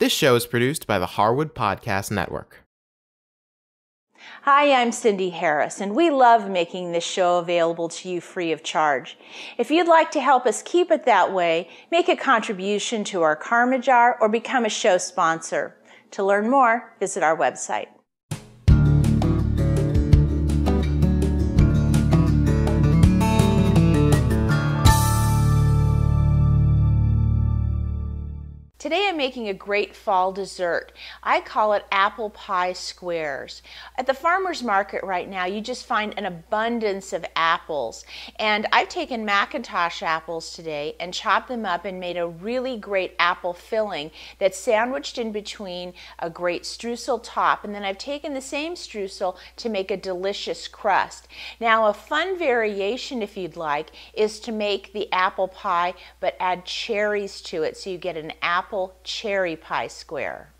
This show is produced by the Harwood Podcast Network. Hi, I'm Cindy Harris, and we love making this show available to you free of charge. If you'd like to help us keep it that way, make a contribution to our Karma Jar or become a show sponsor. To learn more, visit our website. Today I'm making a great fall dessert. I call it apple pie squares. At the farmer's market right now, you just find an abundance of apples. And I've taken Macintosh apples today and chopped them up and made a really great apple filling that's sandwiched in between a great streusel top. And then I've taken the same streusel to make a delicious crust. Now, a fun variation, if you'd like, is to make the apple pie but add cherries to it, so you get an apple cherry pie square.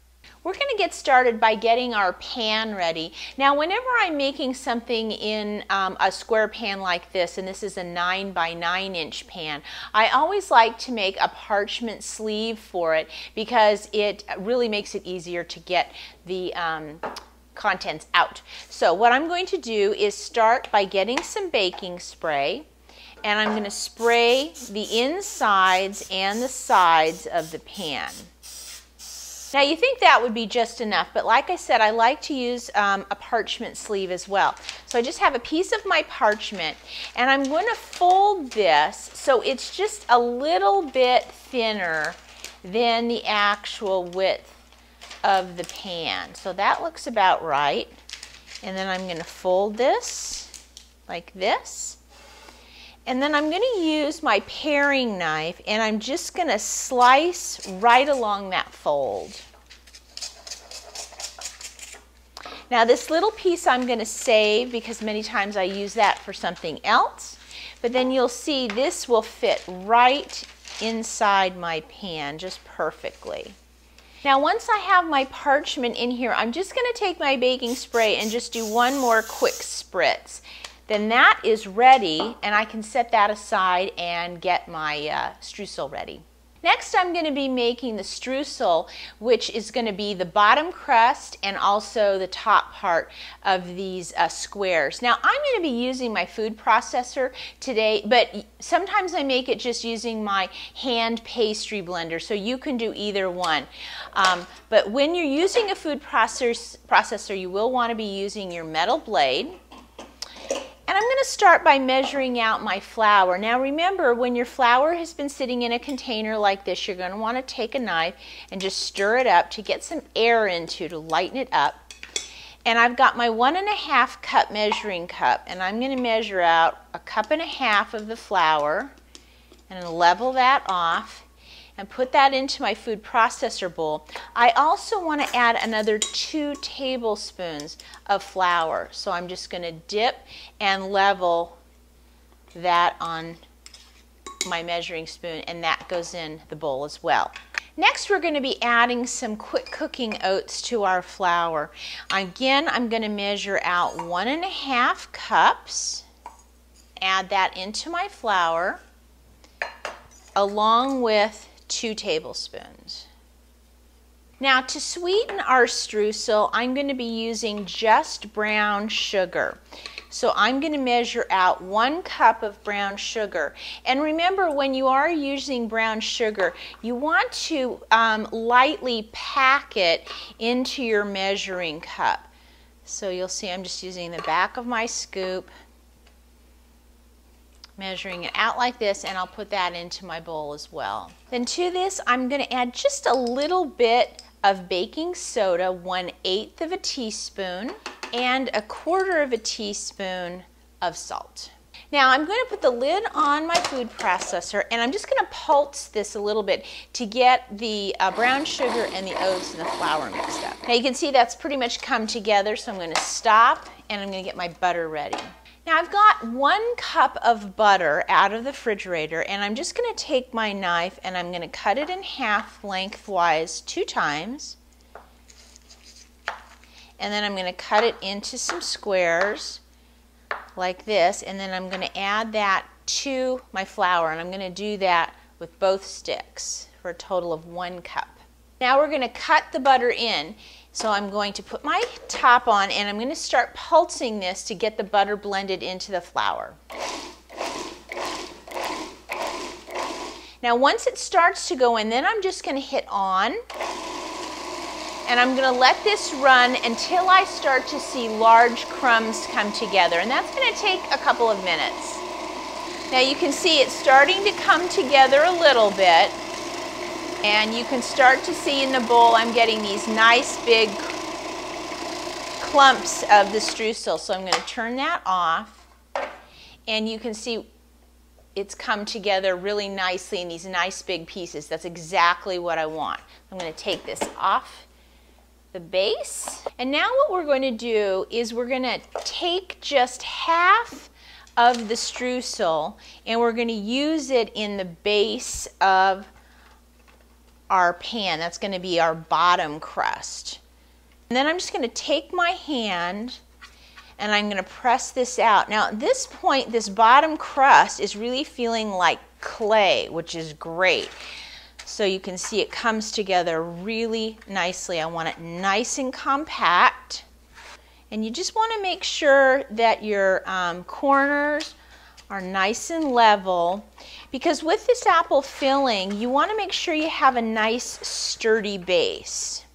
We're going to get started by getting our pan ready. Now, whenever I'm making something in a square pan like this, and this is a 9 by 9 inch pan, I always like to make a parchment sleeve for it because it really makes it easier to get the contents out. So what I'm going to do is start by getting some baking spray, and I'm going to spray the insides and the sides of the pan. Now, you think that would be just enough, but like I said, I like to use a parchment sleeve as well. So I just have a piece of my parchment, and I'm going to fold this so it's just a little bit thinner than the actual width of the pan. So that looks about right. And then I'm going to fold this like this. And then I'm going to use my paring knife, and I'm just going to slice right along that fold. Now, this little piece I'm going to save because many times I use that for something else. But then you'll see this will fit right inside my pan just perfectly. Now, once I have my parchment in here, I'm just going to take my baking spray and just do one more quick spritz. Then that is ready, and I can set that aside and get my streusel ready. Next, I'm going to be making the streusel, which is going to be the bottom crust and also the top part of these squares. Now, I'm going to be using my food processor today, but sometimes I make it just using my hand pastry blender, so you can do either one. But when you're using a food processor, you will want to be using your metal blade. And I'm going to start by measuring out my flour. Now remember, when your flour has been sitting in a container like this, you're going to want to take a knife and just stir it up to get some air into to lighten it up. And I've got my 1.5 cup measuring cup, and I'm going to measure out 1.5 cups of the flour and level that off and put that into my food processor bowl. I also want to add another 2 tablespoons of flour. So I'm just going to dip and level that on my measuring spoon, and that goes in the bowl as well. Next, we're going to be adding some quick cooking oats to our flour. Again, I'm going to measure out 1.5 cups, add that into my flour, along with 2 tablespoons. Now, to sweeten our streusel, I'm going to be using just brown sugar. So I'm going to measure out 1 cup of brown sugar. And remember, when you are using brown sugar, you want to lightly pack it into your measuring cup. So you'll see I'm just using the back of my scoop, measuring it out like this, and I'll put that into my bowl as well. Then to this, I'm going to add just a little bit of baking soda, 1/8 of a teaspoon, and 1/4 of a teaspoon of salt. Now I'm going to put the lid on my food processor, and I'm just going to pulse this a little bit to get the brown sugar and the oats and the flour mixed up. Now you can see that's pretty much come together, so I'm going to stop, and I'm going to get my butter ready. Now I've got 1 cup of butter out of the refrigerator, and I'm just going to take my knife and I'm going to cut it in half lengthwise 2 times. And then I'm going to cut it into some squares like this, and then I'm going to add that to my flour, and I'm going to do that with both sticks for a total of 1 cup. Now we're going to cut the butter in. So I'm going to put my top on and I'm going to start pulsing this to get the butter blended into the flour. Now once it starts to go in, then I'm just going to hit on and I'm going to let this run until I start to see large crumbs come together, and that's going to take a couple of minutes. Now you can see it's starting to come together a little bit. And you can start to see in the bowl I'm getting these nice big clumps of the streusel. So I'm going to turn that off. And you can see it's come together really nicely in these nice big pieces. That's exactly what I want. I'm going to take this off the base. And now what we're going to do is we're going to take just half of the streusel and we're going to use it in the base of our pan. That's going to be our bottom crust. And then I'm just going to take my hand and I'm going to press this out. Now at this point, this bottom crust is really feeling like clay, which is great. So you can see it comes together really nicely. I want it nice and compact. And you just want to make sure that your corners are nice and level, because with this apple filling you want to make sure you have a nice sturdy base.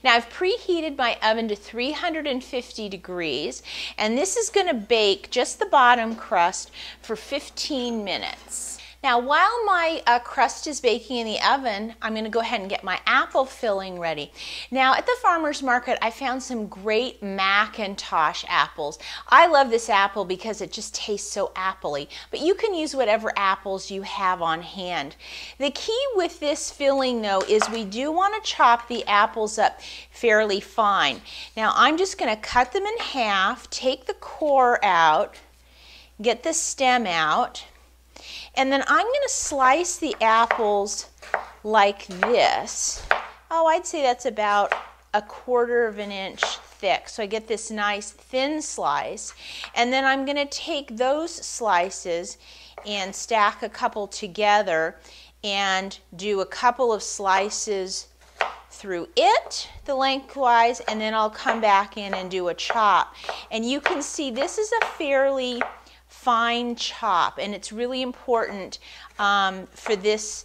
Now I've preheated my oven to 350 degrees and this is going to bake just the bottom crust for 15 minutes. Now while my crust is baking in the oven, I'm going to go ahead and get my apple filling ready. Now at the farmer's market I found some great Macintosh apples. I love this apple because it just tastes so appley, but you can use whatever apples you have on hand. The key with this filling though is we do want to chop the apples up fairly fine. Now I'm just going to cut them in half, take the core out, get the stem out, and then I'm going to slice the apples like this. Oh, I'd say that's about 1/4 of an inch thick. So I get this nice thin slice. And then I'm going to take those slices and stack a couple together and do a couple of slices through it, the lengthwise, and then I'll come back in and do a chop. And you can see this is a fairly fine chop, and it's really important for this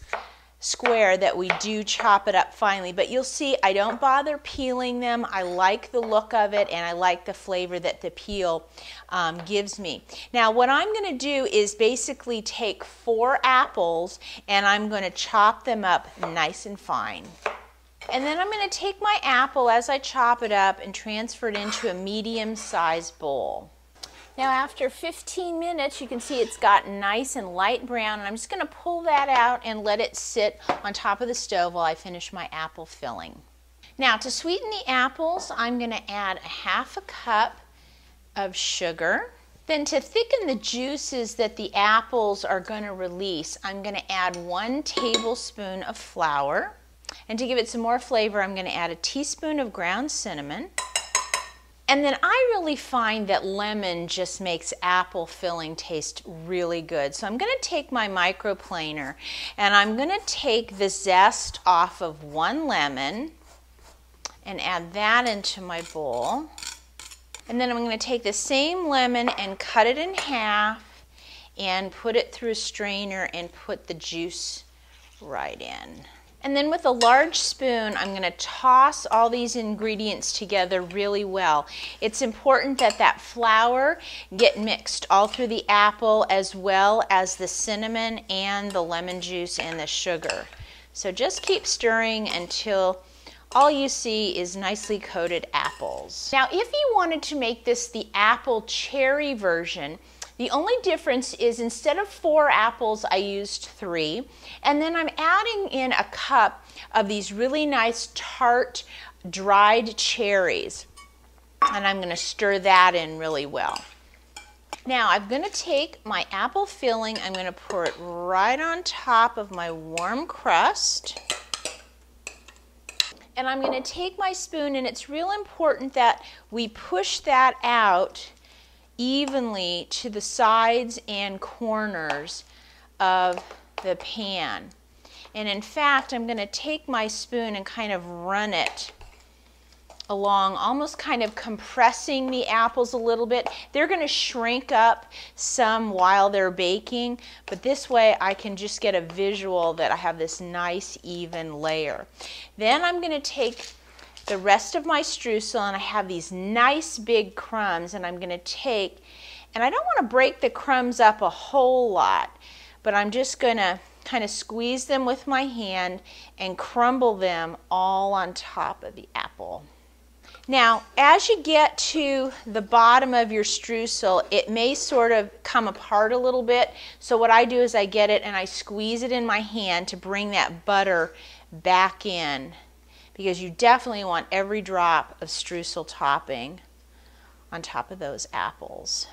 square that we do chop it up finely. But you'll see I don't bother peeling them. I like the look of it and I like the flavor that the peel gives me. Now what I'm going to do is basically take 4 apples and I'm going to chop them up nice and fine. And then I'm going to take my apple as I chop it up and transfer it into a medium-sized bowl. Now after 15 minutes you can see it's gotten nice and light brown, and I'm just going to pull that out and let it sit on top of the stove while I finish my apple filling. Now to sweeten the apples I'm going to add 1/2 cup of sugar. Then to thicken the juices that the apples are going to release I'm going to add 1 tablespoon of flour. And to give it some more flavor I'm going to add a teaspoon of ground cinnamon. And then I really find that lemon just makes apple filling taste really good. So I'm going to take my microplaner and I'm going to take the zest off of 1 lemon and add that into my bowl. And then I'm going to take the same lemon and cut it in half and put it through a strainer and put the juice right in. And then with a large spoon, I'm going to toss all these ingredients together really well. It's important that that flour get mixed all through the apple as well as the cinnamon and the lemon juice and the sugar. So just keep stirring until all you see is nicely coated apples. Now if you wanted to make this the apple cherry version, the only difference is instead of 4 apples, I used 3. And then I'm adding in a cup of these really nice tart dried cherries. And I'm going to stir that in really well. Now I'm going to take my apple filling, I'm going to pour it right on top of my warm crust. And I'm going to take my spoon, and it's real important that we push that out evenly to the sides and corners of the pan. And in fact, I'm going to take my spoon and kind of run it along, almost kind of compressing the apples a little bit. They're going to shrink up some while they're baking, but this way I can just get a visual that I have this nice even layer. Then I'm going to take the rest of my streusel, and I have these nice big crumbs, and I'm going to take, and I don't want to break the crumbs up a whole lot, but I'm just going to kind of squeeze them with my hand and crumble them all on top of the apple. Now, as you get to the bottom of your streusel, it may sort of come apart a little bit. So what I do is I get it and I squeeze it in my hand to bring that butter back in, because you definitely want every drop of streusel topping on top of those apples.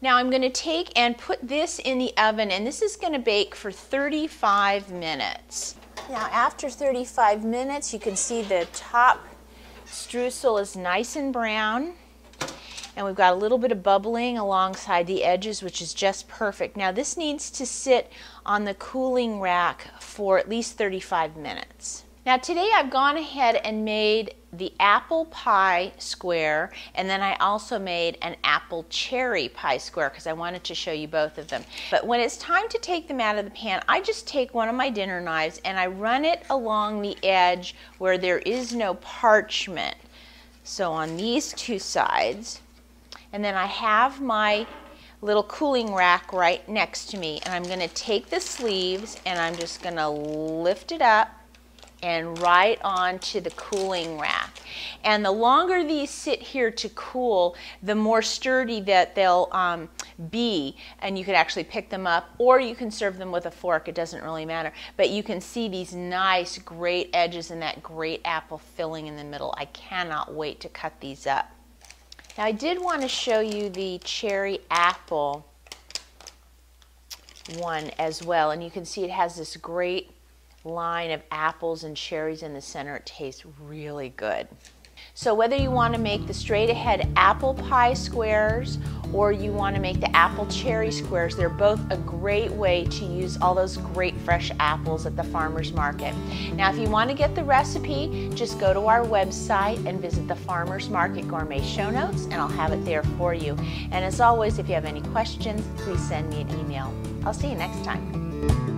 Now I'm going to take and put this in the oven, and this is going to bake for 35 minutes. Now after 35 minutes, you can see the top streusel is nice and brown, and we've got a little bit of bubbling alongside the edges, which is just perfect. Now this needs to sit on the cooling rack for at least 35 minutes. Now today I've gone ahead and made the apple pie square, and then I also made an apple cherry pie square because I wanted to show you both of them. But when it's time to take them out of the pan, I just take one of my dinner knives and I run it along the edge where there is no parchment. So on these two sides, and then I have my little cooling rack right next to me, and I'm going to take the sleeves and I'm just going to lift it up and right onto the cooling rack. And the longer these sit here to cool, the more sturdy that they'll be, and you could actually pick them up or you can serve them with a fork. It doesn't really matter. But you can see these nice great edges and that great apple filling in the middle. I cannot wait to cut these up. Now I did want to show you the cherry apple one as well, and you can see it has this great line of apples and cherries in the center. It tastes really good. So whether you want to make the straight ahead apple pie squares or you want to make the apple cherry squares, they're both a great way to use all those great fresh apples at the farmer's market. Now if you want to get the recipe, just go to our website and visit the Farmer's Market Gourmet show notes, and I'll have it there for you. And as always, if you have any questions, please send me an email. I'll see you next time.